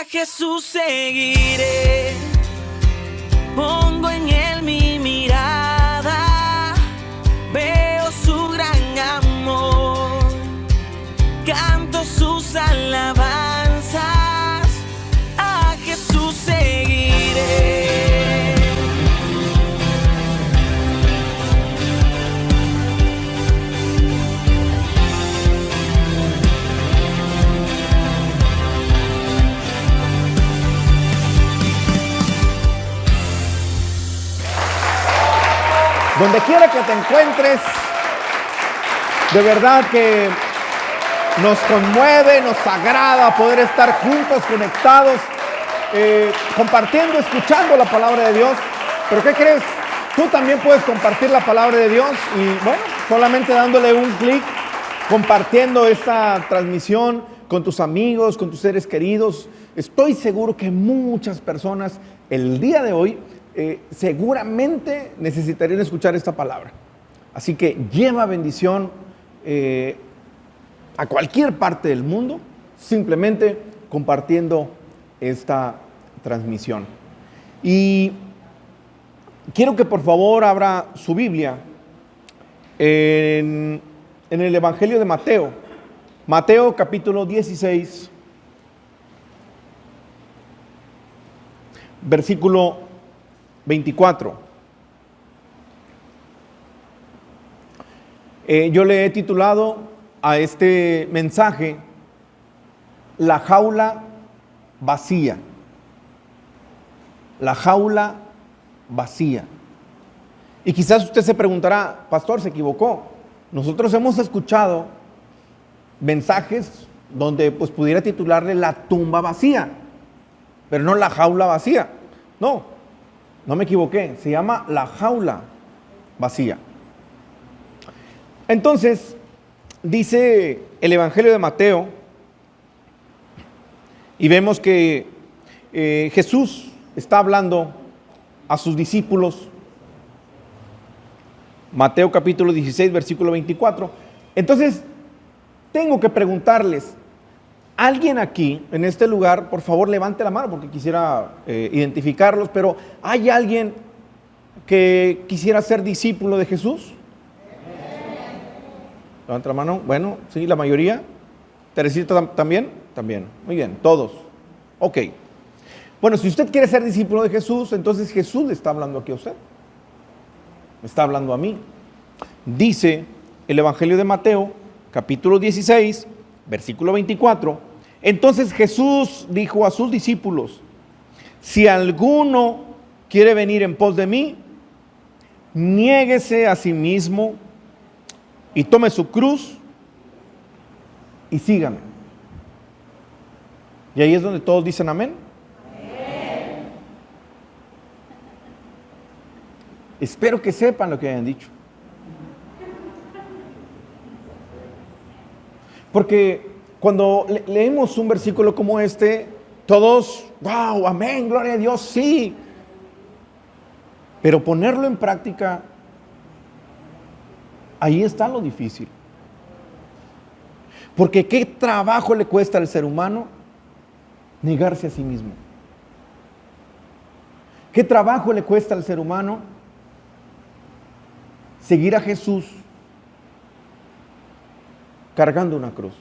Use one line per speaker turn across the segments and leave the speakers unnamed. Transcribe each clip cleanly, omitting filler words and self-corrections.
A Jesús seguiré, pongo en él mi mirada, veo su gran amor, canto sus alabanzas, a Jesús seguiré.
Donde quiera que te encuentres, de verdad que nos conmueve, nos agrada poder estar juntos, conectados, compartiendo, escuchando la palabra de Dios. Pero ¿qué crees? Tú también puedes compartir la palabra de Dios y bueno, solamente dándole un clic, compartiendo esta transmisión con tus amigos, con tus seres queridos. Estoy seguro que muchas personas el día de hoy seguramente necesitarían escuchar esta palabra. Así que lleva bendición a cualquier parte del mundo, simplemente compartiendo esta transmisión. Y quiero que por favor abra su Biblia en el Evangelio de Mateo. Mateo capítulo 16, versículo 24. Yo le he titulado a este mensaje La jaula vacía. La jaula vacía. Y quizás usted se preguntará, pastor, se equivocó. Nosotros hemos escuchado mensajes donde pues pudiera titularle La tumba vacía, pero no La jaula vacía. No me equivoqué, se llama La jaula vacía. Entonces, dice el Evangelio de Mateo, y vemos que Jesús está hablando a sus discípulos. Mateo capítulo 16, versículo 24. Entonces, tengo que preguntarles, ¿alguien aquí, en este lugar, por favor levante la mano porque quisiera identificarlos, pero ¿hay alguien que quisiera ser discípulo de Jesús? Levanta la mano. Bueno, sí, la mayoría. ¿Teresita también? También. Muy bien, todos. Ok. Bueno, si usted quiere ser discípulo de Jesús, entonces Jesús le está hablando aquí a usted. Me está hablando a mí. Dice el Evangelio de Mateo, capítulo 16, versículo 24. Entonces Jesús dijo a sus discípulos: si alguno quiere venir en pos de mí, niéguese a sí mismo y tome su cruz y sígame. Y ahí es donde todos dicen amén. Amén. Espero que sepan lo que hayan dicho. Porque cuando leemos un versículo como este, todos, wow, amén, gloria a Dios, sí. Pero ponerlo en práctica, ahí está lo difícil. Porque qué trabajo le cuesta al ser humano negarse a sí mismo. Qué trabajo le cuesta al ser humano seguir a Jesús cargando una cruz.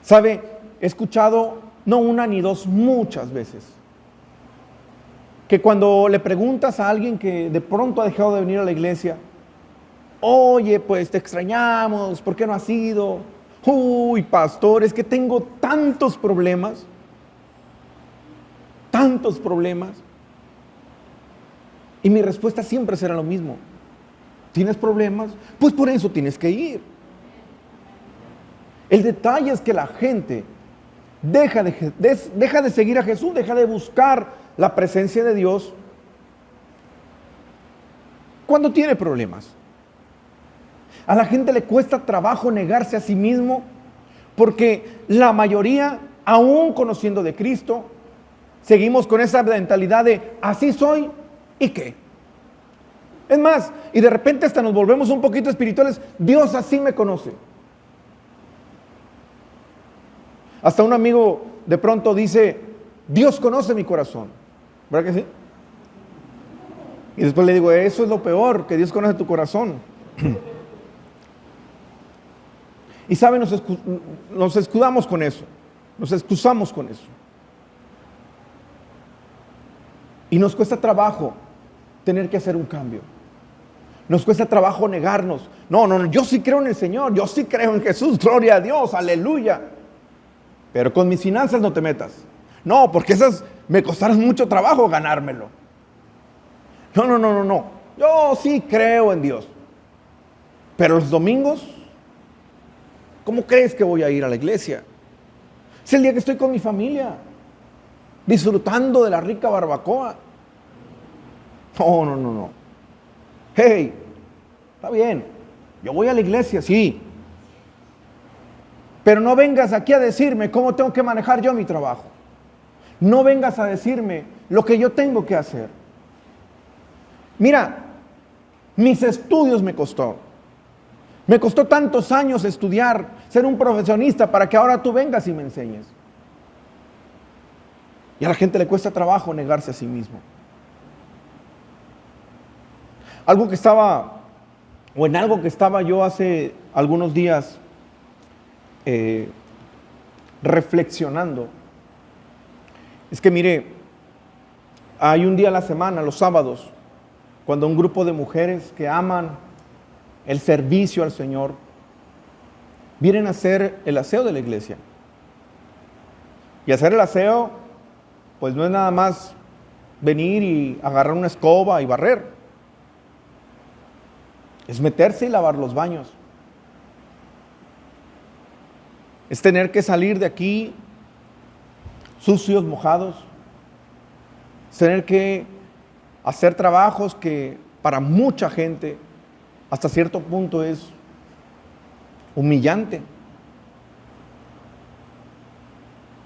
¿Sabe? He escuchado, no una ni dos, muchas veces, que cuando le preguntas a alguien que de pronto ha dejado de venir a la iglesia, oye, pues te extrañamos, ¿por qué no has ido? Uy, pastor, es que tengo tantos problemas. Y mi respuesta siempre será lo mismo. ¿Tienes problemas? Pues por eso tienes que ir. El detalle es que la gente deja de seguir a Jesús, deja de buscar la presencia de Dios cuando tiene problemas. A la gente le cuesta trabajo negarse a sí mismo porque la mayoría, aún conociendo de Cristo, seguimos con esa mentalidad de así soy y qué. Es más, y de repente hasta nos volvemos un poquito espirituales. Dios así me conoce. Hasta un amigo de pronto dice, Dios conoce mi corazón. ¿Verdad que sí? Y después le digo, eso es lo peor, que Dios conoce tu corazón. Y saben, nos escudamos con eso. Nos excusamos con eso. Y nos cuesta trabajo tener que hacer un cambio. Nos cuesta trabajo negarnos. No, yo sí creo en el Señor, yo sí creo en Jesús, gloria a Dios, aleluya. Pero con mis finanzas no te metas. No, porque esas me costaron mucho trabajo ganármelo. No. Yo sí creo en Dios. Pero los domingos, ¿cómo crees que voy a ir a la iglesia? Es el día que estoy con mi familia, disfrutando de la rica barbacoa. No. Hey, está bien, yo voy a la iglesia, sí. Pero no vengas aquí a decirme cómo tengo que manejar yo mi trabajo. No vengas a decirme lo que yo tengo que hacer. Mira, mis estudios me costó. Me costó tantos años estudiar, ser un profesionista para que ahora tú vengas y me enseñes. Y a la gente le cuesta trabajo negarse a sí mismo. En algo que estaba yo hace algunos días reflexionando, es que mire, hay un día a la semana, los sábados, cuando un grupo de mujeres que aman el servicio al Señor vienen a hacer el aseo de la iglesia. Y hacer el aseo, pues no es nada más venir y agarrar una escoba y barrer. Es meterse y lavar los baños. Es tener que salir de aquí sucios, mojados. Es tener que hacer trabajos que para mucha gente hasta cierto punto es humillante.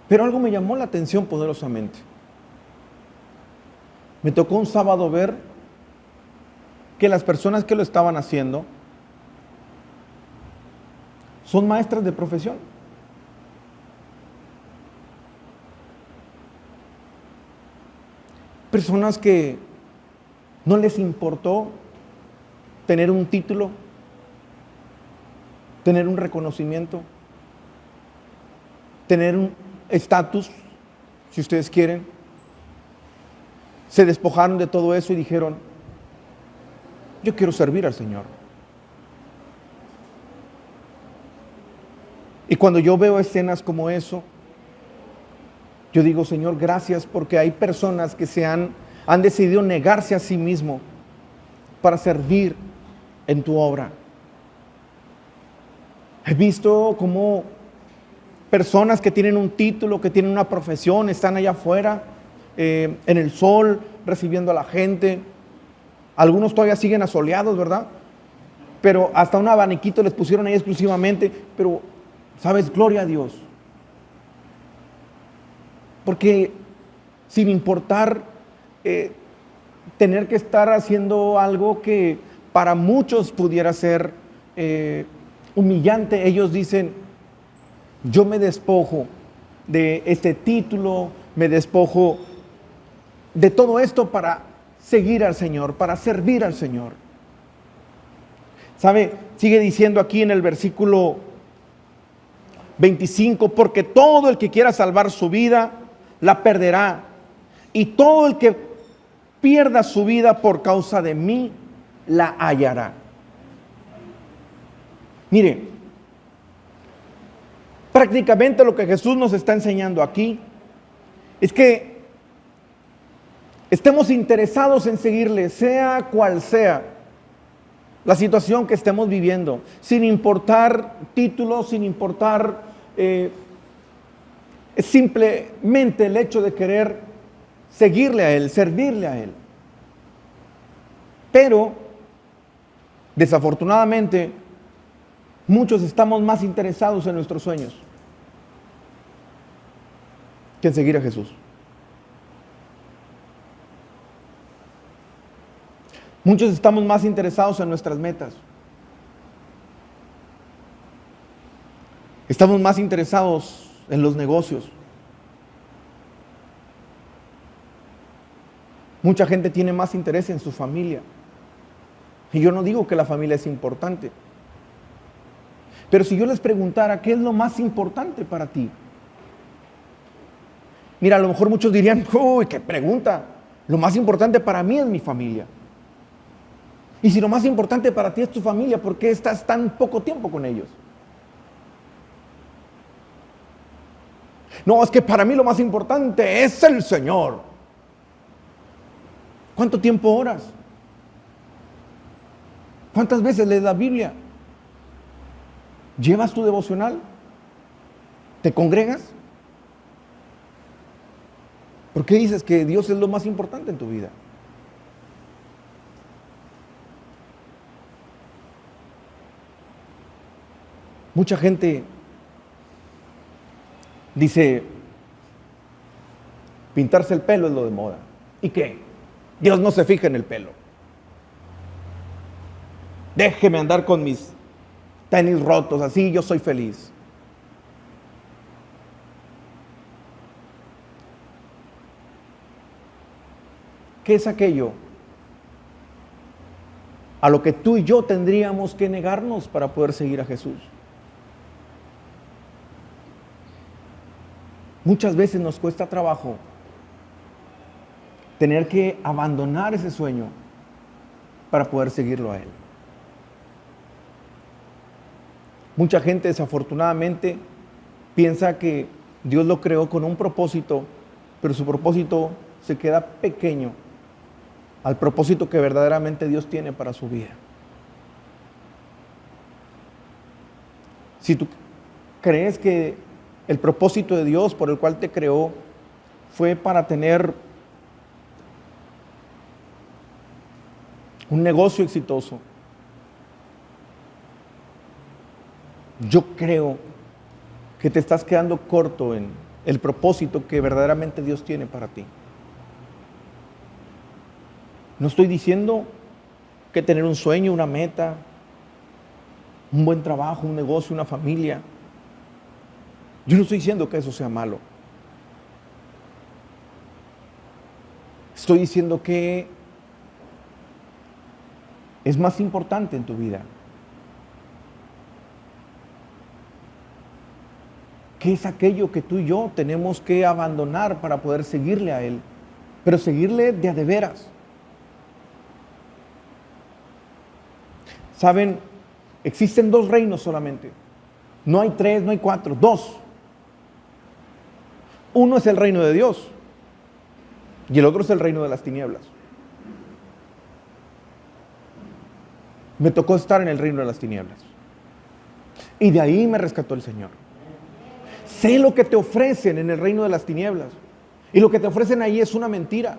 Pero algo me llamó la atención poderosamente. Me tocó un sábado ver que las personas que lo estaban haciendo son maestras de profesión. Personas que no les importó tener un título, tener un reconocimiento, tener un estatus, si ustedes quieren. Se despojaron de todo eso y dijeron, yo quiero servir al Señor. Y cuando yo veo escenas como eso, yo digo, Señor, gracias, porque hay personas que han decidido negarse a sí mismo para servir en tu obra. He visto cómo personas que tienen un título, que tienen una profesión, están allá afuera, en el sol, recibiendo a la gente. Algunos todavía siguen asoleados, ¿verdad? Pero hasta un abaniquito les pusieron ahí exclusivamente. Pero, ¿sabes? Gloria a Dios. Porque sin importar tener que estar haciendo algo que para muchos pudiera ser humillante, ellos dicen, yo me despojo de este título, me despojo de todo esto para seguir al Señor, para servir al Señor. ¿Sabe? Sigue diciendo aquí en el versículo 25, porque todo el que quiera salvar su vida, la perderá. Y todo el que pierda su vida por causa de mí, la hallará. Mire, prácticamente lo que Jesús nos está enseñando aquí es que estemos interesados en seguirle, sea cual sea la situación que estemos viviendo, sin importar títulos, sin importar es simplemente el hecho de querer seguirle a Él, servirle a Él. Pero, desafortunadamente, muchos estamos más interesados en nuestros sueños que en seguir a Jesús. Muchos estamos más interesados en nuestras metas. Estamos más interesados en los negocios. Mucha gente tiene más interés en su familia. Y yo no digo que la familia es importante. Pero si yo les preguntara, ¿qué es lo más importante para ti? Mira, a lo mejor muchos dirían, uy, qué pregunta. Lo más importante para mí es mi familia. Y si lo más importante para ti es tu familia, ¿por qué estás tan poco tiempo con ellos? No, es que para mí lo más importante es el Señor. ¿Cuánto tiempo oras? ¿Cuántas veces lees la Biblia? ¿Llevas tu devocional? ¿Te congregas? ¿Por qué dices que Dios es lo más importante en tu vida? Mucha gente dice, pintarse el pelo es lo de moda. ¿Y qué? Dios no se fija en el pelo. Déjeme andar con mis tenis rotos, así yo soy feliz. ¿Qué es aquello a lo que tú y yo tendríamos que negarnos para poder seguir a Jesús? Muchas veces nos cuesta trabajo tener que abandonar ese sueño para poder seguirlo a Él. Mucha gente desafortunadamente piensa que Dios lo creó con un propósito, pero su propósito se queda pequeño al propósito que verdaderamente Dios tiene para su vida. Si tú crees que el propósito de Dios por el cual te creó fue para tener un negocio exitoso, yo creo que te estás quedando corto en el propósito que verdaderamente Dios tiene para ti. No estoy diciendo que tener un sueño, una meta, un buen trabajo, un negocio, una familia, yo no estoy diciendo que eso sea malo. Estoy diciendo que es más importante en tu vida. ¿Qué es aquello que tú y yo tenemos que abandonar para poder seguirle a Él? Pero seguirle de a de veras. Saben, existen 2 reinos solamente. No hay 3, no hay 4, 2. Uno es el reino de Dios y el otro es el reino de las tinieblas. Me tocó estar en el reino de las tinieblas y de ahí me rescató el Señor. Sé lo que te ofrecen en el reino de las tinieblas y lo que te ofrecen ahí es una mentira,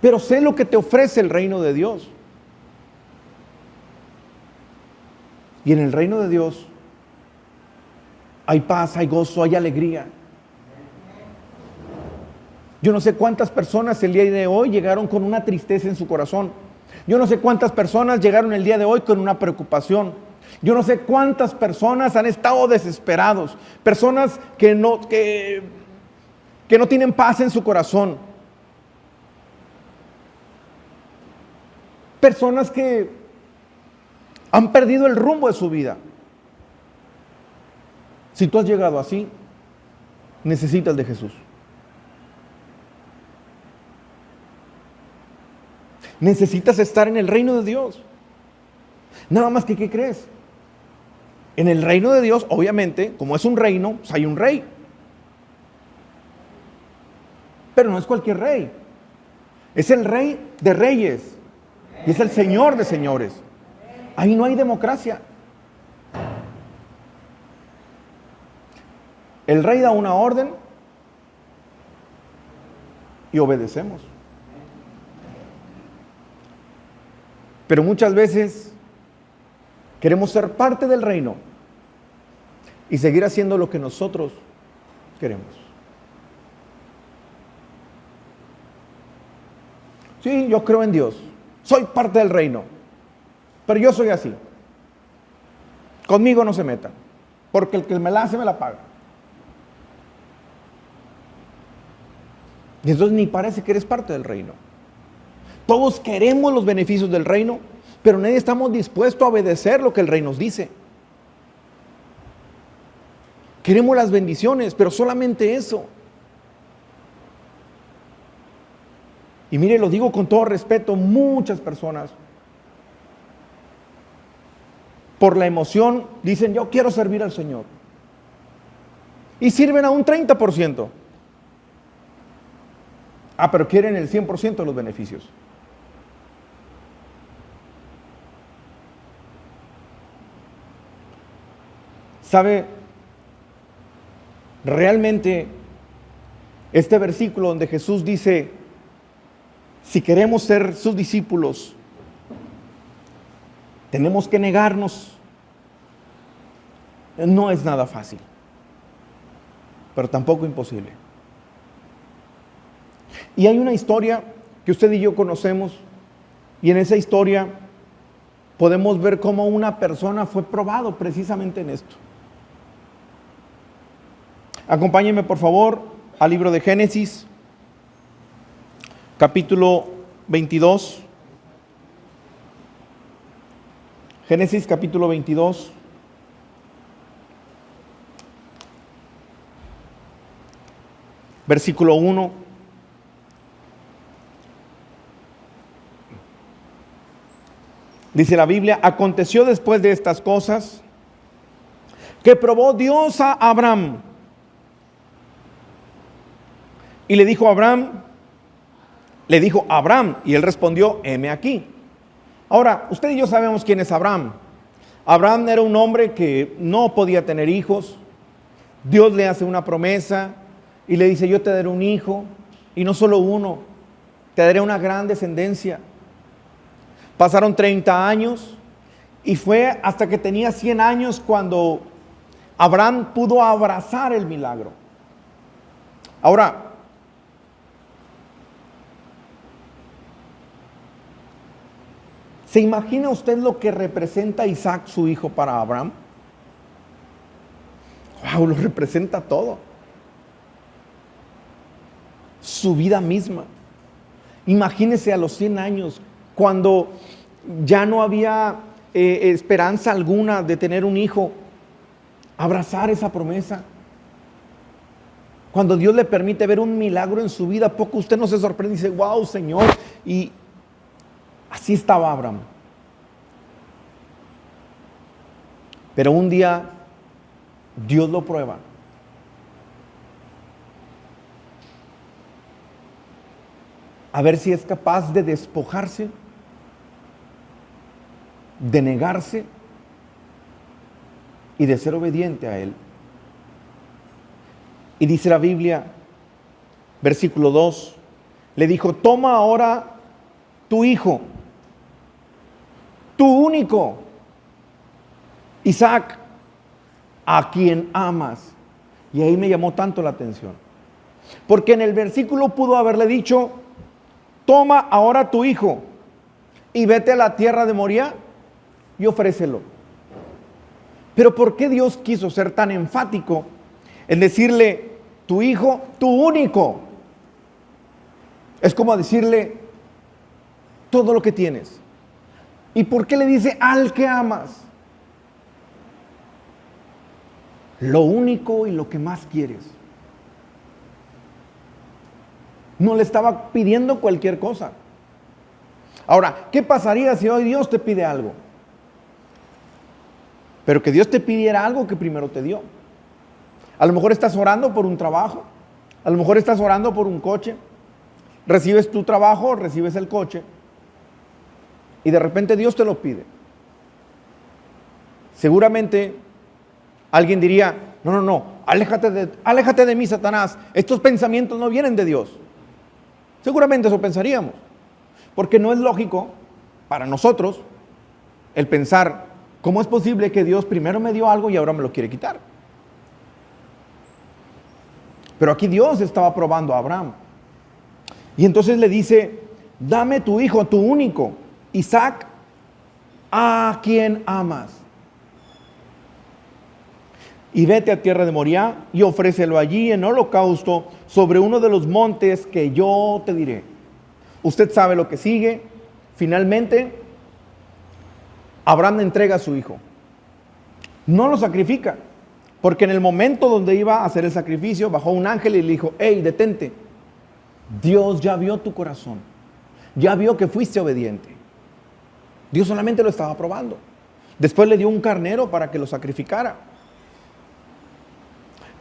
pero sé lo que te ofrece el reino de Dios. Y en el reino de Dios hay paz, hay gozo, hay alegría. Yo no sé cuántas personas el día de hoy llegaron con una tristeza en su corazón. Yo no sé cuántas personas llegaron el día de hoy con una preocupación. Yo no sé cuántas personas han estado desesperados. Personas que no tienen paz en su corazón. Personas que han perdido el rumbo de su vida. Si tú has llegado así, necesitas de Jesús. Necesitas estar en el reino de Dios. Nada más que, ¿qué crees? En el reino de Dios, obviamente, como es un reino, pues hay un rey. Pero no es cualquier rey. Es el rey de reyes. Y es el señor de señores. Ahí no hay democracia. El rey da una orden y obedecemos. Pero muchas veces queremos ser parte del reino y seguir haciendo lo que nosotros queremos. Sí, yo creo en Dios, soy parte del reino, pero yo soy así. Conmigo no se metan, porque el que me la hace me la paga. Y entonces ni parece que eres parte del reino. Todos queremos los beneficios del reino, pero nadie estamos dispuestos a obedecer lo que el rey nos dice. Queremos las bendiciones, pero solamente eso. Y mire, lo digo con todo respeto, muchas personas, por la emoción, dicen, yo quiero servir al Señor. Y sirven a un 30%. Pero quieren el 100% de los beneficios. ¿Sabe? Realmente, este versículo donde Jesús dice, si queremos ser sus discípulos, tenemos que negarnos. No es nada fácil, pero tampoco imposible. Y hay una historia que usted y yo conocemos, y en esa historia podemos ver cómo una persona fue probado precisamente en esto. Acompáñenme por favor al libro de Génesis, capítulo 22. Génesis capítulo 22. Versículo 1. Dice la Biblia, aconteció después de estas cosas que probó Dios a Abraham. Y le dijo a Abraham, y él respondió, heme aquí. Ahora, usted y yo sabemos quién es Abraham. Abraham era un hombre que no podía tener hijos. Dios le hace una promesa y le dice, yo te daré un hijo, y no solo uno, te daré una gran descendencia. Pasaron 30 años y fue hasta que tenía 100 años cuando Abraham pudo abrazar el milagro. Ahora, ¿se imagina usted lo que representa Isaac, su hijo, para Abraham? ¡Wow! Lo representa todo. Su vida misma. Imagínese a los 100 años, cuando ya no había esperanza alguna de tener un hijo, abrazar esa promesa. Cuando Dios le permite ver un milagro en su vida, poco usted no se sorprende y dice, wow, Señor. Y así estaba Abraham. Pero un día Dios lo prueba. A ver si es capaz de despojarse, de negarse y de ser obediente a Él. Y dice la Biblia, versículo 2, le dijo, toma ahora tu hijo, tu único, Isaac, a quien amas. Y ahí me llamó tanto la atención, porque en el versículo pudo haberle dicho, toma ahora tu hijo y vete a la tierra de Moría y ofrécelo. Pero ¿por qué Dios quiso ser tan enfático en decirle, tu hijo, tu único? Es como decirle, todo lo que tienes. ¿Y por qué le dice al que amas? Lo único y lo que más quieres. No le estaba pidiendo cualquier cosa. Ahora, ¿qué pasaría si hoy Dios te pide algo? Pero que Dios te pidiera algo que primero te dio. A lo mejor estás orando por un trabajo, a lo mejor estás orando por un coche, recibes tu trabajo, recibes el coche, y de repente Dios te lo pide. Seguramente alguien diría, no, aléjate de mí, Satanás, estos pensamientos no vienen de Dios. Seguramente eso pensaríamos, porque no es lógico para nosotros el pensar, ¿cómo es posible que Dios primero me dio algo y ahora me lo quiere quitar? Pero aquí Dios estaba probando a Abraham. Y entonces le dice, dame tu hijo, tu único, Isaac, a quien amas. y vete a tierra de Moriah y ofrécelo allí en holocausto sobre uno de los montes que yo te diré. Usted sabe lo que sigue. Finalmente, Abraham entrega a su hijo. No lo sacrifica, porque en el momento donde iba a hacer el sacrificio, bajó un ángel y le dijo: hey, detente. Dios ya vio tu corazón. Ya vio que fuiste obediente. Dios solamente lo estaba probando. Después le dio un carnero para que lo sacrificara.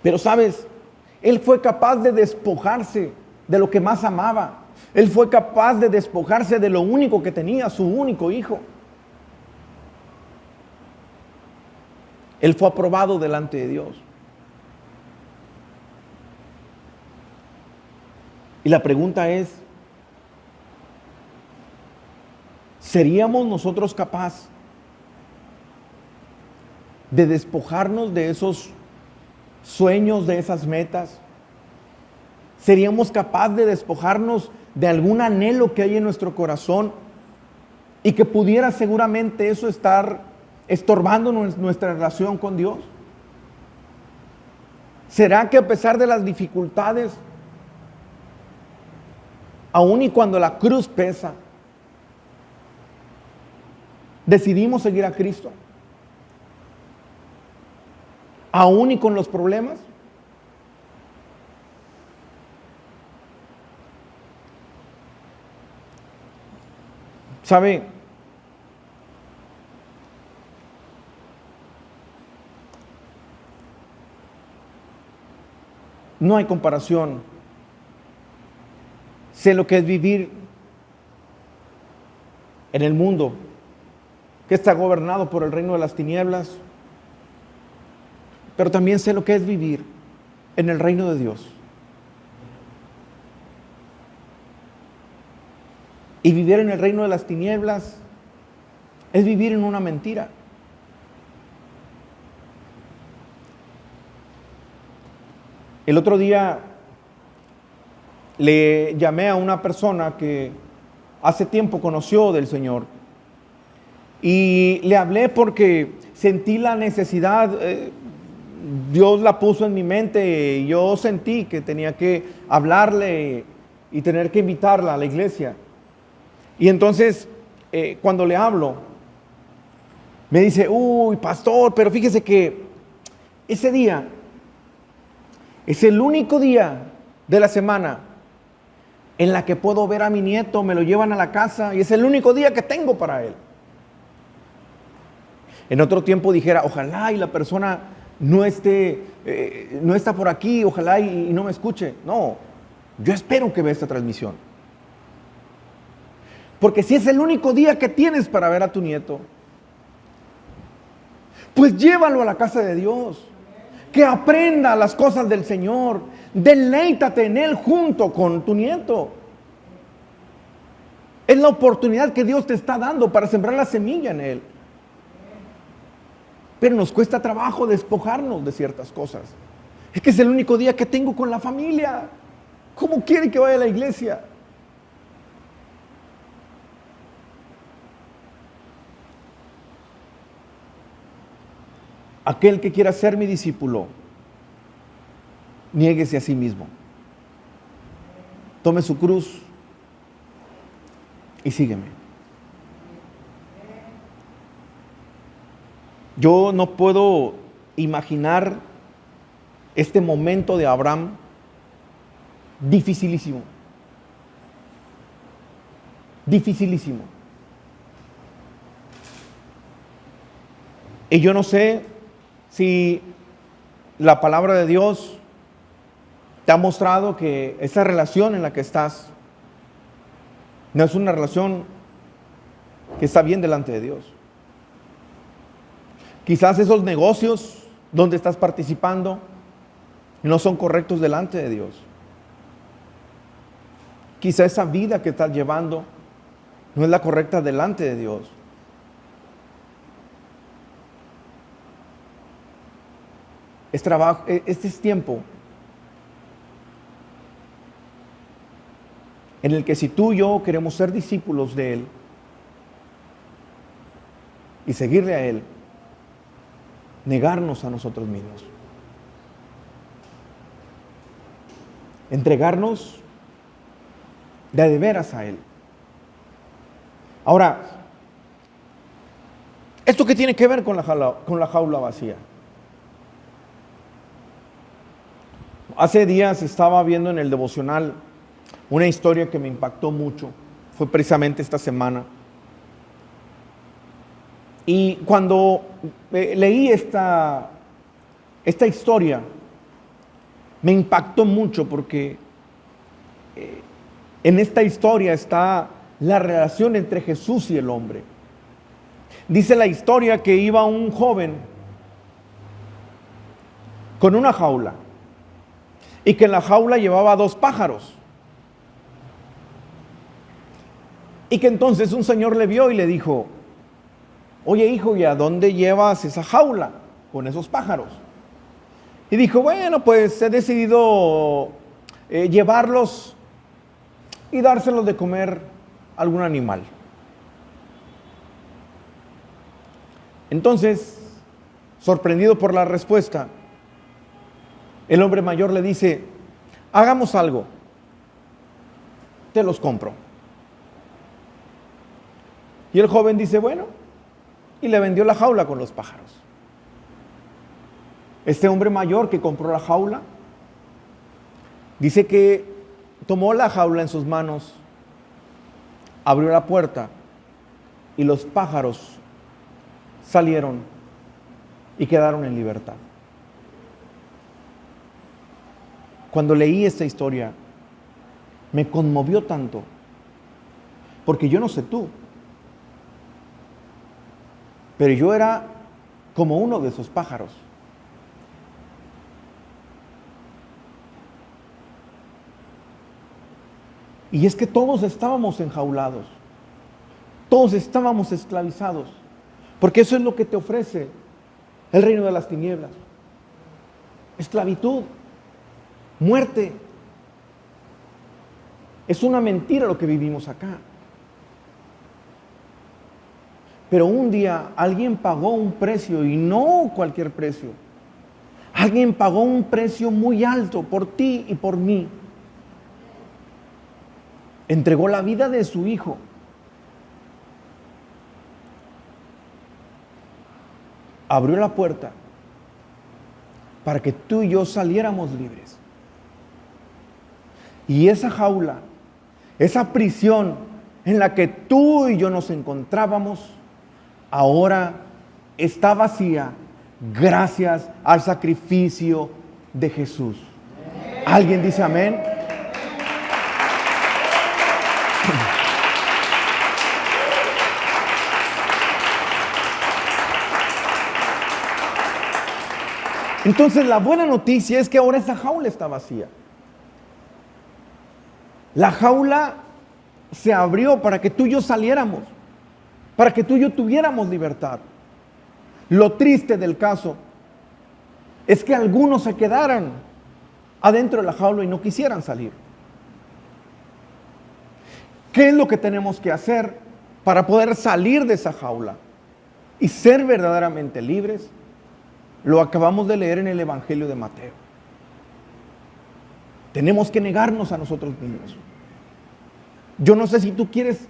Pero sabes, él fue capaz de despojarse de lo que más amaba. Él fue capaz de despojarse de lo único que tenía, su único hijo. Él fue aprobado delante de Dios. Y la pregunta es, ¿seríamos nosotros capaces de despojarnos de esos sueños, de esas metas? ¿Seríamos capaces de despojarnos de algún anhelo que hay en nuestro corazón y que pudiera seguramente eso estar estorbando nuestra relación con Dios? ¿Será que a pesar de las dificultades, aun y cuando la cruz pesa, decidimos seguir a Cristo? Aún y con los problemas. ¿Sabe? No hay comparación. Sé lo que es vivir en el mundo que está gobernado por el reino de las tinieblas, pero también sé lo que es vivir en el reino de Dios. Y vivir en el reino de las tinieblas es vivir en una mentira. El otro día le llamé a una persona que hace tiempo conoció del Señor y le hablé porque sentí la necesidad. Dios la puso en mi mente y yo sentí que tenía que hablarle y tener que invitarla a la iglesia. Y entonces, cuando le hablo, me dice: uy, pastor, pero fíjese que ese día es el único día de la semana en la que puedo ver a mi nieto, me lo llevan a la casa y es el único día que tengo para él. En otro tiempo dijera: ojalá y la persona no está por aquí, ojalá y no me escuche. No, yo espero que vea esta transmisión. Porque si es el único día que tienes para ver a tu nieto, pues llévalo a la casa de Dios. Que aprenda las cosas del Señor. Deleítate en Él junto con tu nieto. Es la oportunidad que Dios te está dando para sembrar la semilla en Él. Pero nos cuesta trabajo despojarnos de ciertas cosas. Es que es el único día que tengo con la familia. ¿Cómo quiere que vaya a la iglesia? Aquel que quiera ser mi discípulo, niéguese a sí mismo. Tome su cruz y sígueme. Yo no puedo imaginar este momento de Abraham dificilísimo. Dificilísimo. Y yo no sé si la palabra de Dios te ha mostrado que esa relación en la que estás no es una relación que está bien delante de Dios. Quizás esos negocios donde estás participando no son correctos delante de Dios. Quizás esa vida que estás llevando no es la correcta delante de Dios. Es trabajo, este es tiempo en el que si tú y yo queremos ser discípulos de Él y seguirle a Él, negarnos a nosotros mismos. entregarnos de veras a Él. Ahora, ¿esto qué tiene que ver con la jaula vacía? Hace días estaba viendo en el devocional una historia que me impactó mucho. Fue precisamente esta semana. Y cuando leí esta historia, me impactó mucho porque en esta historia está la relación entre Jesús y el hombre. Dice la historia que iba un joven con una jaula y que en la jaula llevaba 2 pájaros. Y que entonces un señor le vio y le dijo: oye, hijo, ¿y a dónde llevas esa jaula con esos pájaros? Y dijo: bueno, pues he decidido llevarlos y dárselos de comer a algún animal. Entonces, sorprendido por la respuesta, el hombre mayor le dice: hagamos algo, te los compro. Y el joven dice: bueno, y le vendió la jaula con los pájaros. Este hombre mayor que compró la jaula, dice que tomó la jaula en sus manos, abrió la puerta y los pájaros salieron y quedaron en libertad. Cuando leí esta historia, me conmovió tanto, porque yo no sé tú, pero yo era como uno de esos pájaros. Y es que todos estábamos enjaulados, todos estábamos esclavizados, porque eso es lo que te ofrece el reino de las tinieblas: esclavitud, muerte. Es una mentira lo que vivimos acá. Pero un día alguien pagó un precio, y no cualquier precio. Alguien pagó un precio muy alto por ti y por mí. Entregó la vida de su hijo. Abrió la puerta para que tú y yo saliéramos libres. Y esa jaula, esa prisión en la que tú y yo nos encontrábamos, ahora está vacía gracias al sacrificio de Jesús. ¿Alguien dice amén? Entonces la buena noticia es que ahora esa jaula está vacía. La jaula se abrió para que tú y yo saliéramos, para que tú y yo tuviéramos libertad. Lo triste del caso es que algunos se quedaran adentro de la jaula y no quisieran salir. ¿Qué es lo que tenemos que hacer para poder salir de esa jaula y ser verdaderamente libres? Lo acabamos de leer en el Evangelio de Mateo. Tenemos que negarnos a nosotros mismos. Yo no sé si tú quieres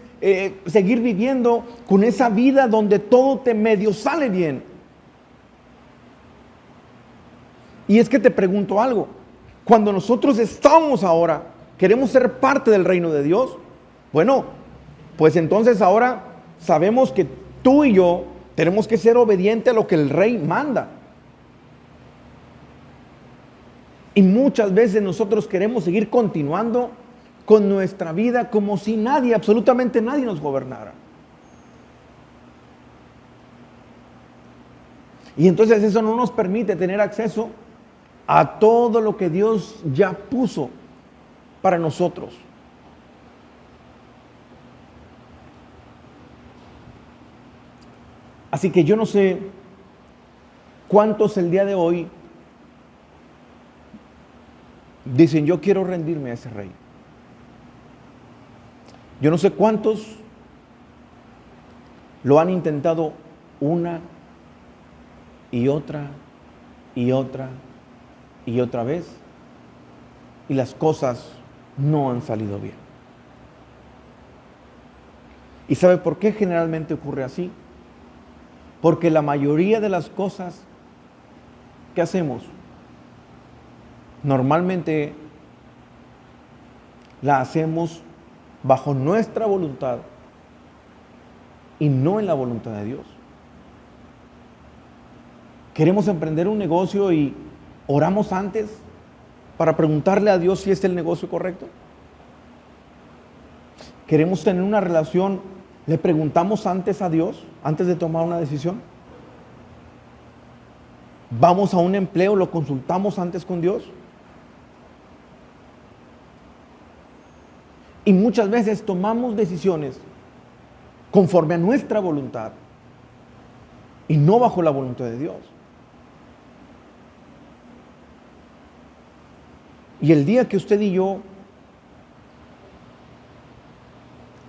seguir viviendo con esa vida donde todo te medio sale bien. Y es que te pregunto algo. Cuando nosotros estamos ahora, queremos ser parte del reino de Dios, bueno, pues entonces ahora sabemos que tú y yo tenemos que ser obedientes a lo que el rey manda. Y muchas veces nosotros queremos seguir continuando con nuestra vida como si nadie, absolutamente nadie nos gobernara. Y entonces eso no nos permite tener acceso a todo lo que Dios ya puso para nosotros. Así que yo no sé cuántos el día de hoy dicen: yo quiero rendirme a ese rey. Yo no sé cuántos lo han intentado una y otra y otra y otra vez y las cosas no han salido bien. ¿Y sabe por qué generalmente ocurre así? Porque la mayoría de las cosas que hacemos normalmente la hacemos bajo nuestra voluntad y no en la voluntad de Dios. Queremos emprender un negocio y oramos antes para preguntarle a Dios si es el negocio correcto. Queremos tener una relación, le preguntamos antes a Dios, antes de tomar una decisión. Vamos a un empleo, lo consultamos antes con Dios. Y muchas veces tomamos decisiones conforme a nuestra voluntad y no bajo la voluntad de Dios. Y el día que usted y yo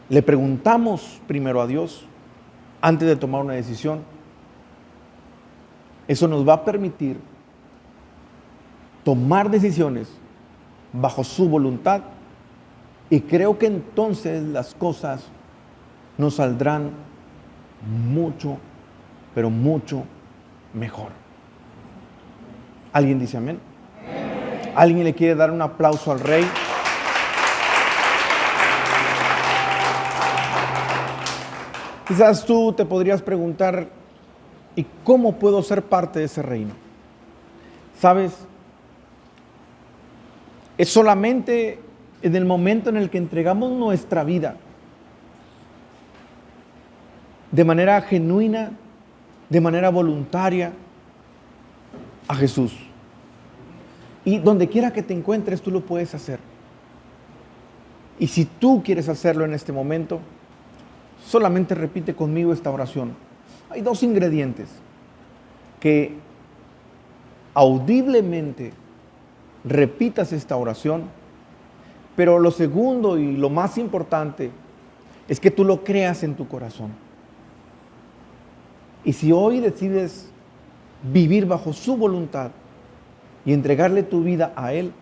le preguntamos primero a Dios antes de tomar una decisión, eso nos va a permitir tomar decisiones bajo su voluntad, y creo que entonces las cosas nos saldrán mucho, pero mucho mejor. ¿Alguien dice amén? ¿Alguien le quiere dar un aplauso al Rey? Quizás tú te podrías preguntar, ¿y cómo puedo ser parte de ese reino? ¿Sabes? Es solamente en el momento en el que entregamos nuestra vida de manera genuina, de manera voluntaria a Jesús. Y donde quiera que te encuentres, tú lo puedes hacer. Y si tú quieres hacerlo en este momento, solamente repite conmigo esta oración. Hay dos ingredientes que audiblemente repitas esta oración, pero lo segundo y lo más importante es que tú lo creas en tu corazón. Y si hoy decides vivir bajo su voluntad y entregarle tu vida a Él,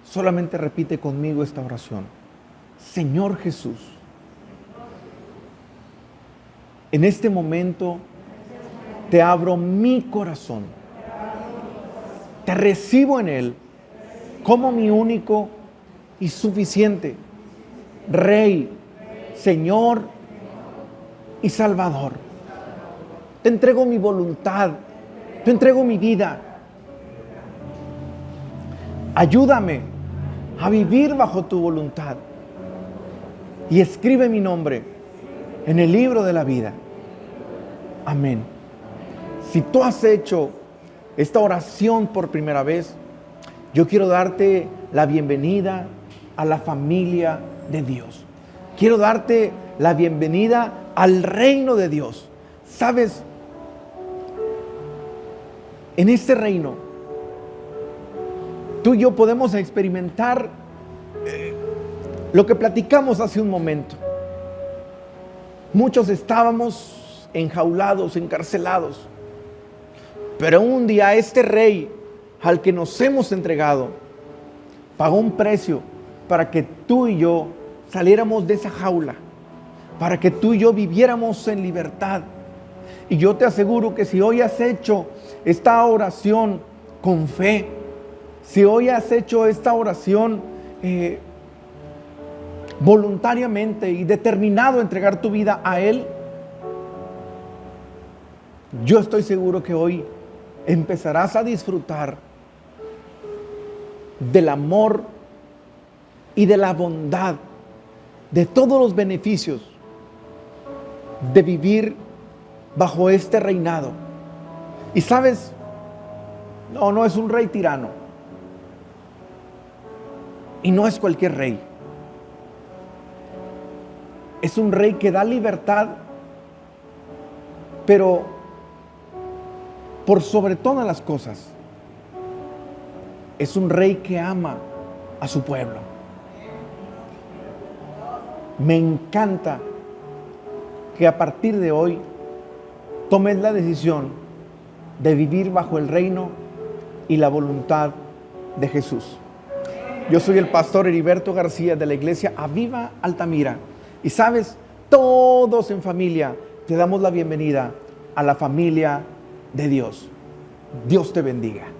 solamente repite conmigo esta oración. Señor Jesús, en este momento te abro mi corazón, te recibo en Él como mi único y suficiente Rey, Señor y Salvador. Te entrego mi voluntad, te entrego mi vida. Ayúdame a vivir bajo tu voluntad y escribe mi nombre en el libro de la vida. Amén. Si tú has hecho esta oración por primera vez, yo quiero darte la bienvenida a la familia de Dios. Quiero darte la bienvenida al reino de Dios. ¿Sabes? En este reino, tú y yo podemos experimentar lo que platicamos hace un momento. Muchos estábamos enjaulados, encarcelados, pero un día este Rey al que nos hemos entregado pagó un precio para que tú y yo saliéramos de esa jaula, para que tú y yo viviéramos en libertad. Y yo te aseguro que si hoy has hecho esta oración con fe, si hoy has hecho esta oración voluntariamente y determinado a entregar tu vida a Él, yo estoy seguro que hoy empezarás a disfrutar del amor y de la bondad, de todos los beneficios de vivir bajo este reinado. Y sabes, no es un rey tirano, y no es cualquier rey. Es un rey que da libertad, pero por sobre todas las cosas, es un rey que ama a su pueblo. Me encanta que a partir de hoy tomes la decisión de vivir bajo el reino y la voluntad de Jesús. Yo soy el pastor Heriberto García de la iglesia Aviva Altamira. Y sabes, todos en familia te damos la bienvenida a la familia de Dios. Dios te bendiga.